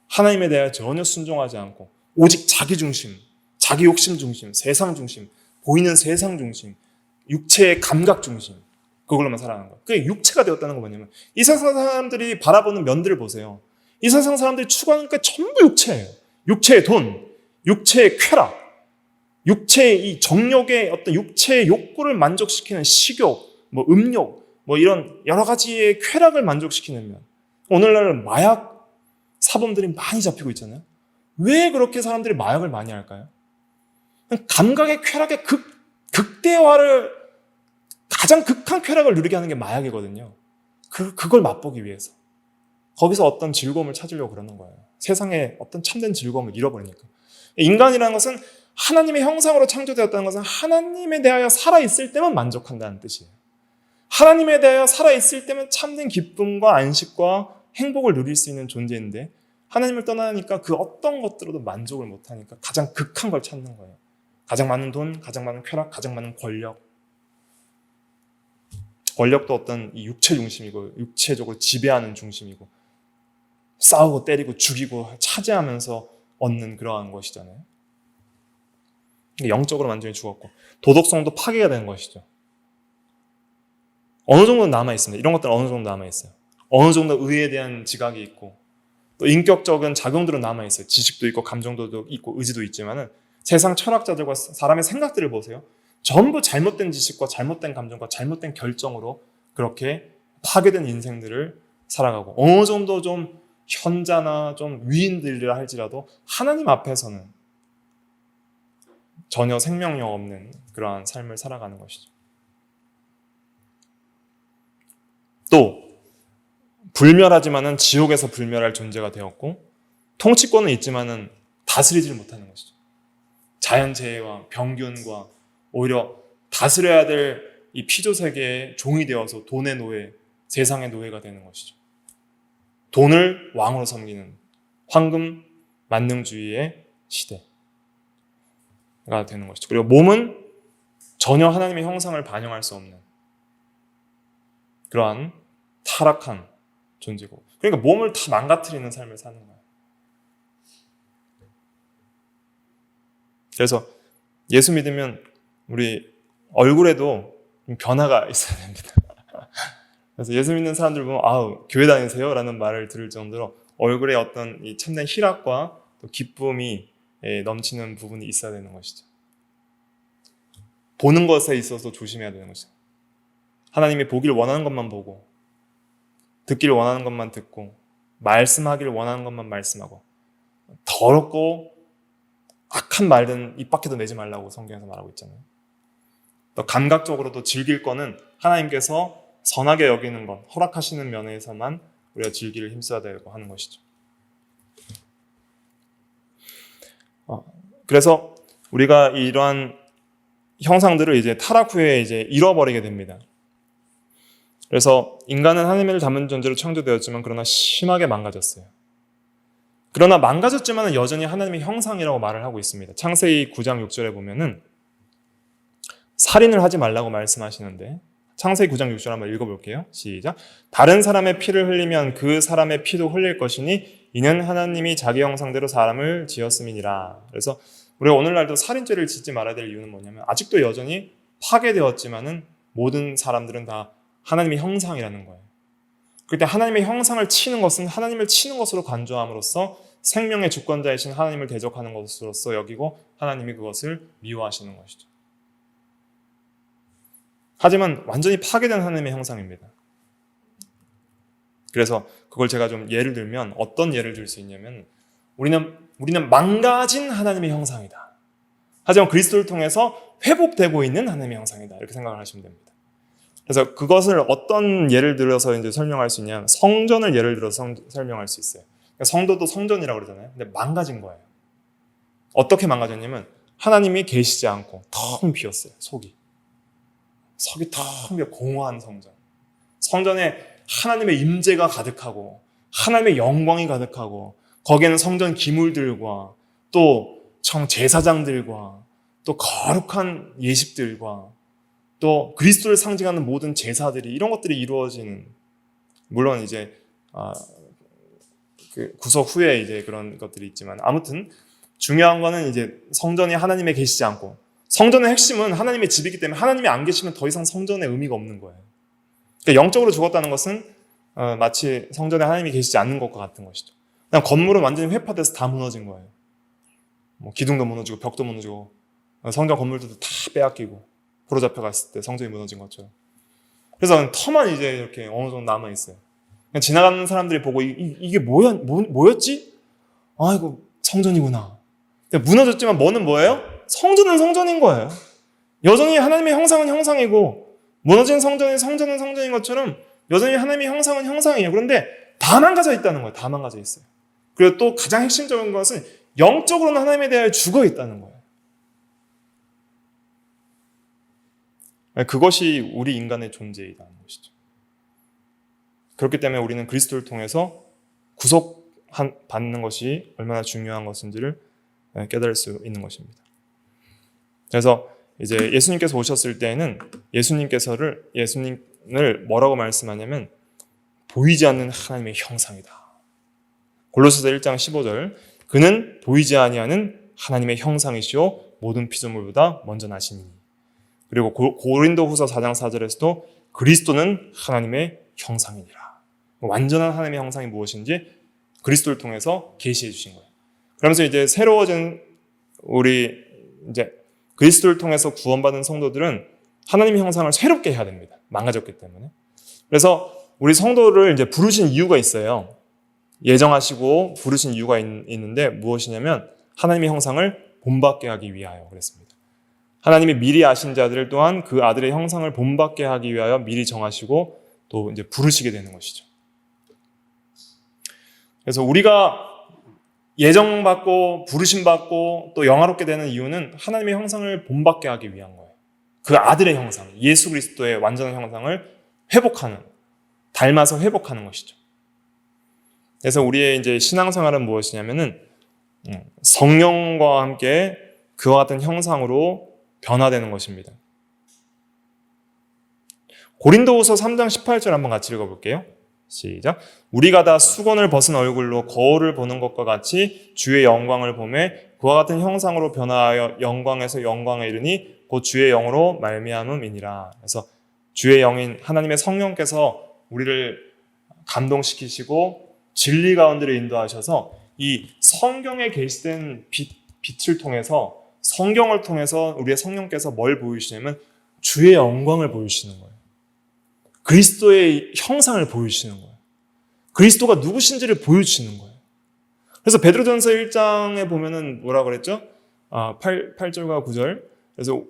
하나님에 대하여 전혀 순종하지 않고 오직 자기 중심, 자기 욕심 중심, 세상 중심, 보이는 세상 중심, 육체의 감각 중심, 그걸로만 살아가는 거예요. 그게 육체가 되었다는 건 뭐냐면 이 세상 사람들이 바라보는 면들을 보세요. 이 세상 사람들이 추구하는 게 전부 육체예요. 육체의 돈, 육체의 쾌락, 육체의 이 정욕의 어떤 육체의 욕구를 만족시키는 식욕, 음욕, 이런 여러 가지의 쾌락을 만족시키는 면. 오늘날은 마약 사범들이 많이 잡히고 있잖아요. 왜 그렇게 사람들이 마약을 많이 할까요? 감각의 쾌락의 극대화를, 가장 극한 쾌락을 누리게 하는 게 마약이거든요. 그걸 맛보기 위해서. 거기서 어떤 즐거움을 찾으려고 그러는 거예요. 세상에 어떤 참된 즐거움을 잃어버리니까. 인간이라는 것은 하나님의 형상으로 창조되었다는 것은 하나님에 대하여 살아있을 때만 만족한다는 뜻이에요. 하나님에 대하여 살아있을 때만 참된 기쁨과 안식과 행복을 누릴 수 있는 존재인데 하나님을 떠나니까 그 어떤 것들로도 만족을 못하니까 가장 극한 걸 찾는 거예요. 가장 많은 돈, 가장 많은 쾌락, 가장 많은 권력. 권력도 어떤 이 육체 중심이고 육체적으로 지배하는 중심이고 싸우고 때리고 죽이고 차지하면서 얻는 그러한 것이잖아요. 영적으로 완전히 죽었고 도덕성도 파괴가 되는 것이죠. 어느 정도는 남아있습니다. 이런 것들은 어느 정도 남아있어요. 어느 정도 의에 대한 지각이 있고 또 인격적인 작용들은 남아있어요. 지식도 있고 감정도 있고 의지도 있지만은 세상 철학자들과 사람의 생각들을 보세요. 전부 잘못된 지식과 잘못된 감정과 잘못된 결정으로 그렇게 파괴된 인생들을 살아가고 어느 정도 좀 현자나 좀 위인들이라 할지라도 하나님 앞에서는 전혀 생명력 없는 그러한 삶을 살아가는 것이죠. 또 불멸하지만은 지옥에서 불멸할 존재가 되었고 통치권은 있지만은 다스리지를 못하는 것이죠. 자연재해와 병균과 오히려 다스려야 될 이 피조세계의 종이 되어서 돈의 노예, 세상의 노예가 되는 것이죠. 돈을 왕으로 섬기는 황금 만능주의의 시대가 되는 것이죠. 그리고 몸은 전혀 하나님의 형상을 반영할 수 없는 그러한 타락한 존재고, 그러니까 몸을 다 망가뜨리는 삶을 사는 거예요. 그래서 예수 믿으면 우리 얼굴에도 변화가 있어야 됩니다. 그래서 예수 믿는 사람들 보면 교회 다니세요? 라는 말을 들을 정도로 얼굴에 어떤 이 참된 희락과 또 기쁨이 넘치는 부분이 있어야 되는 것이죠. 보는 것에 있어서 조심해야 되는 것이죠. 하나님이 보기를 원하는 것만 보고, 듣기를 원하는 것만 듣고, 말씀하기를 원하는 것만 말씀하고, 더럽고 악한 말은 입 밖에도 내지 말라고 성경에서 말하고 있잖아요. 또 감각적으로도 즐길 거는 하나님께서 선하게 여기는 것, 허락하시는 면에서만 우리가 즐기를 힘써야 되고 하는 것이죠. 그래서 우리가 이러한 형상들을 이제 타락 후에 이제 잃어버리게 됩니다. 그래서 인간은 하나님을 닮은 존재로 창조되었지만 그러나 심하게 망가졌어요. 그러나 망가졌지만 여전히 하나님의 형상이라고 말을 하고 있습니다. 창세기 9장 6절에 보면은 살인을 하지 말라고 말씀하시는데 창세기 9장 6절 한번 읽어볼게요. 시작. 다른 사람의 피를 흘리면 그 사람의 피도 흘릴 것이니 이는 하나님이 자기 형상대로 사람을 지었음이니라. 그래서 우리가 오늘날도 살인죄를 짓지 말아야 될 이유는 뭐냐면 아직도 여전히 파괴되었지만은 모든 사람들은 다 하나님의 형상이라는 거예요. 그때 하나님의 형상을 치는 것은 하나님을 치는 것으로 간주함으로써 생명의 주권자이신 하나님을 대적하는 것으로서 여기고 하나님이 그것을 미워하시는 것이죠. 하지만 완전히 파괴된 하나님의 형상입니다. 그래서 그걸 제가 좀 예를 들면 어떤 예를 들 수 있냐면 우리는 망가진 하나님의 형상이다. 하지만 그리스도를 통해서 회복되고 있는 하나님의 형상이다. 이렇게 생각을 하시면 됩니다. 그래서 그것을 어떤 예를 들어서 이제 설명할 수 있냐면 성전을 예를 들어서 설명할 수 있어요. 그러니까 성도도 성전이라고 그러잖아요. 근데 망가진 거예요. 어떻게 망가졌냐면 하나님이 계시지 않고 텅 비었어요. 속이 텅 비어 공허한 성전. 성전에 하나님의 임재가 가득하고 하나님의 영광이 가득하고 거기에는 성전 기물들과 또 제사장들과 또 거룩한 예식들과 또 그리스도를 상징하는 모든 제사들이 이런 것들이 이루어지는, 물론 이제 그 구속 후에 이제 그런 것들이 있지만 아무튼 중요한 거는 이제 성전이 하나님의 계시지 않고, 성전의 핵심은 하나님의 집이기 때문에 하나님이 안 계시면 더 이상 성전의 의미가 없는 거예요. 그러니까 영적으로 죽었다는 것은 마치 성전에 하나님이 계시지 않는 것과 같은 것이죠. 그냥 건물은 완전히 회파돼서 다 무너진 거예요. 뭐 기둥도 무너지고 벽도 무너지고 성전 건물들도 다 빼앗기고 포로 잡혀갔을 때 성전이 무너진 것처럼. 그래서 터만 이제 이렇게 어느 정도 남아있어요. 그냥 지나가는 사람들이 보고 이게 뭐였지? 아, 이거 성전이구나. 무너졌지만 뭐는 뭐예요? 성전은 성전인 거예요. 여전히 하나님의 형상은 형상이고 무너진 성전은 성전인 것처럼 여전히 하나님의 형상은 형상이에요. 그런데 다 망가져 있다는 거예요. 다 망가져 있어요. 그리고 또 가장 핵심적인 것은 영적으로는 하나님에 대하여 죽어 있다는 거예요. 그것이 우리 인간의 존재이다는 것이죠. 그렇기 때문에 우리는 그리스도를 통해서 구속받는 것이 얼마나 중요한 것인지를 깨달을 수 있는 것입니다. 그래서 이제 예수님께서 오셨을 때에는 예수님을 뭐라고 말씀하냐면 보이지 않는 하나님의 형상이다. 골로새서 1장 15절, 그는 보이지 아니하는 하나님의 형상이시오 모든 피조물보다 먼저 나시니. 그리고 고린도후서 4장 4절에서도 그리스도는 하나님의 형상이니라. 완전한 하나님의 형상이 무엇인지 그리스도를 통해서 계시해 주신 거예요. 그러면서 이제 새로워진 우리 이제 그리스도를 통해서 구원받은 성도들은 하나님의 형상을 새롭게 해야 됩니다. 망가졌기 때문에. 그래서 우리 성도를 이제 부르신 이유가 있어요. 예정하시고 부르신 이유가 있는데 무엇이냐면 하나님의 형상을 본받게 하기 위하여 그랬습니다. 하나님이 미리 아신 자들 또한 그 아들의 형상을 본받게 하기 위하여 미리 정하시고 또 이제 부르시게 되는 것이죠. 그래서 우리가 예정받고 부르심받고 또 영화롭게 되는 이유는 하나님의 형상을 본받게 하기 위한 거예요. 그 아들의 형상, 예수 그리스도의 완전한 형상을 회복하는, 닮아서 회복하는 것이죠. 그래서 우리의 이제 신앙생활은 무엇이냐면은 성령과 함께 그와 같은 형상으로 변화되는 것입니다. 고린도후서 3장 18절 한번 같이 읽어볼게요. 시작. 우리가 다 수건을 벗은 얼굴로 거울을 보는 것과 같이 주의 영광을 보매 그와 같은 형상으로 변화하여 영광에서 영광에 이르니 곧 주의 영으로 말미암음이니라. 그래서 주의 영인 하나님의 성령께서 우리를 감동시키시고 진리 가운데로 인도하셔서 이 성경에 게시된 빛을 통해서, 성경을 통해서 우리의 성령께서 뭘 보여주시냐면 주의 영광을 보여주시는 거예요. 그리스도의 형상을 보여주시는 거예요. 그리스도가 누구신지를 보여주시는 거예요. 그래서 베드로전서 1장에 보면은 뭐라 그랬죠? 8절과 9절. 그래서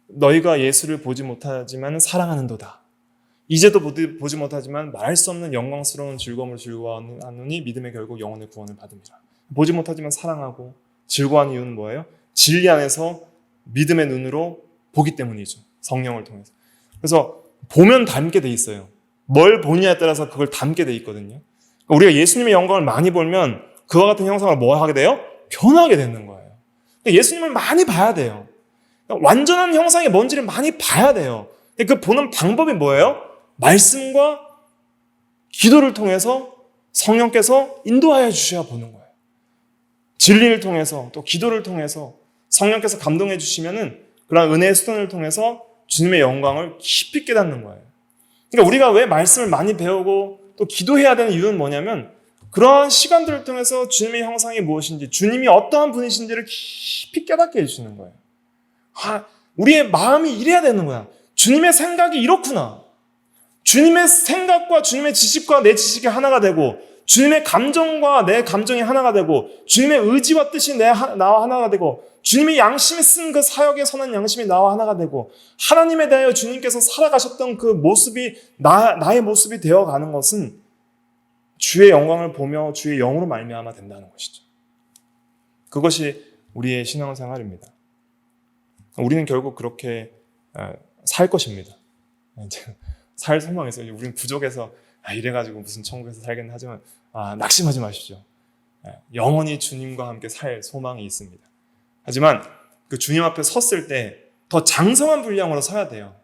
너희가 예수를 보지 못하지만 사랑하는도다. 이제도 보지 못하지만 말할 수 없는 영광스러운 즐거움을 즐거워하노니 믿음의 결국 영혼의 구원을 받음이라. 보지 못하지만 사랑하고 즐거워하는 이유는 뭐예요? 진리 안에서 믿음의 눈으로 보기 때문이죠. 성령을 통해서. 그래서 보면 닮게 돼 있어요. 뭘 보느냐에 따라서 그걸 닮게 돼 있거든요. 우리가 예수님의 영광을 많이 보면 그와 같은 형상을 뭐 하게 돼요? 변하게 되는 거예요. 예수님을 많이 봐야 돼요. 완전한 형상이 뭔지를 많이 봐야 돼요. 그 보는 방법이 뭐예요? 말씀과 기도를 통해서 성령께서 인도하여 주셔야 보는 거예요. 진리를 통해서 또 기도를 통해서 성령께서 감동해 주시면은 그런 은혜의 수단을 통해서 주님의 영광을 깊이 깨닫는 거예요. 그러니까 우리가 왜 말씀을 많이 배우고 또 기도해야 되는 이유는 뭐냐면 그러한 시간들을 통해서 주님의 형상이 무엇인지, 주님이 어떠한 분이신지를 깊이 깨닫게 해주시는 거예요. 우리의 마음이 이래야 되는 거야. 주님의 생각이 이렇구나. 주님의 생각과 주님의 지식과 내 지식이 하나가 되고, 주님의 감정과 내 감정이 하나가 되고, 주님의 의지와 뜻이 나와 하나가 되고, 주님의 양심이 쓴 그 사역의 선한 양심이 나와 하나가 되고, 하나님에 대하여 주님께서 살아가셨던 그 모습이 나의 모습이 되어가는 것은 주의 영광을 보며 주의 영으로 말미암아 된다는 것이죠. 그것이 우리의 신앙생활입니다. 우리는 결국 그렇게 살 것입니다. 살 소망이 있어요. 우리는 부족해서 이래가지고 무슨 천국에서 살겠나 하지만 낙심하지 마십시오. 영원히 주님과 함께 살 소망이 있습니다. 하지만 그 주님 앞에 섰을 때 더 장성한 분량으로 서야 돼요.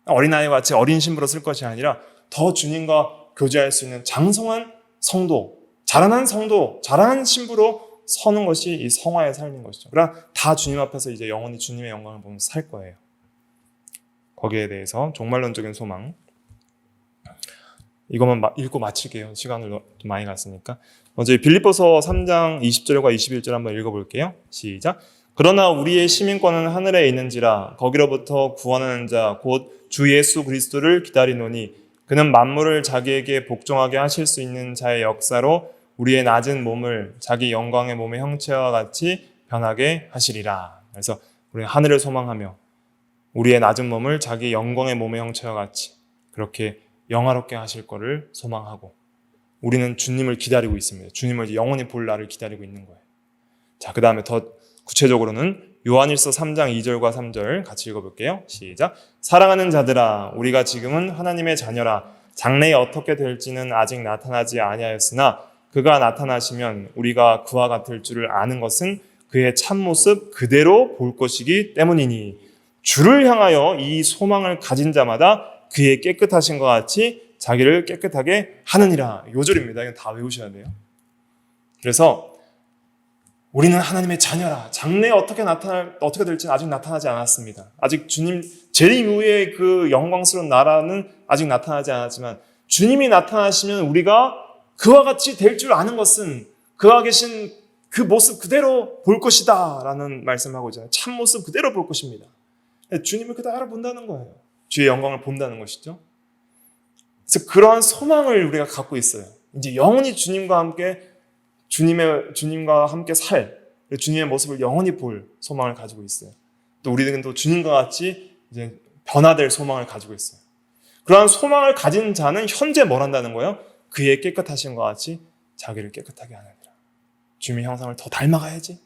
어린아이와 같이 어린 신부로 쓸 것이 아니라 더 주님과 교제할 수 있는 장성한 성도, 자라난 신부로 서는 것이 이 성화의 삶인 것이죠. 그러나 다 주님 앞에서 이제 영원히 주님의 영광을 보면서 살 거예요. 거기에 대해서 종말론적인 소망. 이것만 읽고 마칠게요. 시간을 좀 많이 갔으니까. 먼저 빌립보서 3장 20절과 21절 한번 읽어볼게요. 시작. 그러나 우리의 시민권은 하늘에 있는지라 거기로부터 구원하는 자 곧 주 예수 그리스도를 기다리노니 그는 만물을 자기에게 복종하게 하실 수 있는 자의 역사로 우리의 낮은 몸을 자기 영광의 몸의 형체와 같이 변하게 하시리라. 그래서 우리는 하늘을 소망하며 우리의 낮은 몸을 자기 영광의 몸의 형체와 같이 그렇게 영화롭게 하실 거를 소망하고 우리는 주님을 기다리고 있습니다. 주님을 영원히 볼 날을 기다리고 있는 거예요. 자, 그 다음에 더 구체적으로는 요한일서 3장 2절과 3절 같이 읽어볼게요. 시작. 사랑하는 자들아, 우리가 지금은 하나님의 자녀라. 장래에 어떻게 될지는 아직 나타나지 아니하였으나 그가 나타나시면 우리가 그와 같을 줄을 아는 것은 그의 참모습 그대로 볼 것이기 때문이니 주를 향하여 이 소망을 가진 자마다 그의 깨끗하신 것 같이 자기를 깨끗하게 하느니라. 요 절입니다. 이건 다 외우셔야 돼요. 그래서 우리는 하나님의 자녀라. 장래에 어떻게 될지는 아직 나타나지 않았습니다. 아직 주님 재림 이후에 그 영광스러운 나라는 아직 나타나지 않았지만 주님이 나타나시면 우리가 그와 같이 될 줄 아는 것은 그와 계신 그 모습 그대로 볼 것이다 라는 말씀하고 있잖아요. 참모습 그대로 볼 것입니다. 주님을 그대로 본다는 거예요. 주의 영광을 본다는 것이죠. 그래서 그러한 소망을 우리가 갖고 있어요. 이제 영원히 주님과 함께 살, 주님의 모습을 영원히 볼 소망을 가지고 있어요. 또 우리는 또 주님과 같이 이제 변화될 소망을 가지고 있어요. 그러한 소망을 가진 자는 현재 뭘 한다는 거예요? 그의 깨끗하신 것 같이 자기를 깨끗하게 하느니라. 주님의 형상을 더 닮아가야지.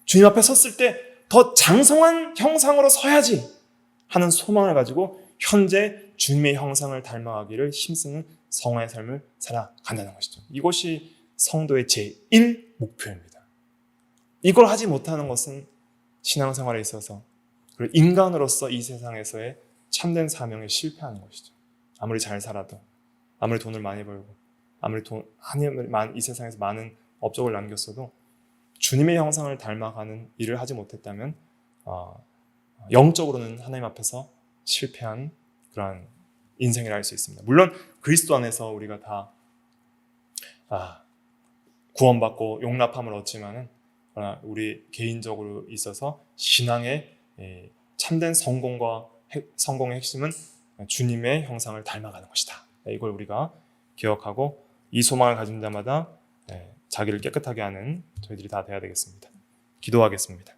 주님 앞에 섰을 때 더 장성한 형상으로 서야지 하는 소망을 가지고 현재 주님의 형상을 닮아가기를 힘쓰는 성화의 삶을 살아간다는 것이죠. 이것이 성도의 제1 목표입니다. 이걸 하지 못하는 것은 신앙생활에 있어서 그리고 인간으로서 이 세상에서의 참된 사명에 실패하는 것이죠. 아무리 잘 살아도, 아무리 돈을 많이 벌고, 아무리 이 세상에서 많은 업적을 남겼어도 주님의 형상을 닮아가는 일을 하지 못했다면 영적으로는 하나님 앞에서 실패한 그러한 인생이라 할 수 있습니다. 물론 그리스도 안에서 우리가 다 구원받고 용납함을 얻지만은 그러나 우리 개인적으로 있어서 신앙의 참된 성공의 핵심은 주님의 형상을 닮아가는 것이다. 이걸 우리가 기억하고 이 소망을 가진 자마다 자기를 깨끗하게 하는 저희들이 다 돼야 되겠습니다. 기도하겠습니다.